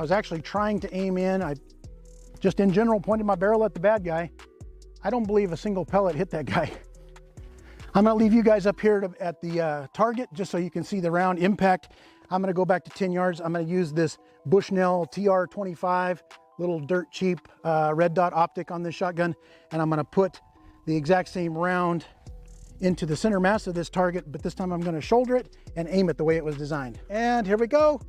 I was actually trying to aim in. I just in general pointed my barrel at the bad guy. I don't believe a single pellet hit that guy. I'm gonna leave you guys up here at the target just so you can see the round impact. I'm gonna go back to 10 yards. I'm gonna use this Bushnell TR25, little dirt cheap red dot optic on this shotgun, and I'm gonna put the exact same round into the center mass of this target, but this time I'm gonna shoulder it and aim it the way it was designed. And here we go.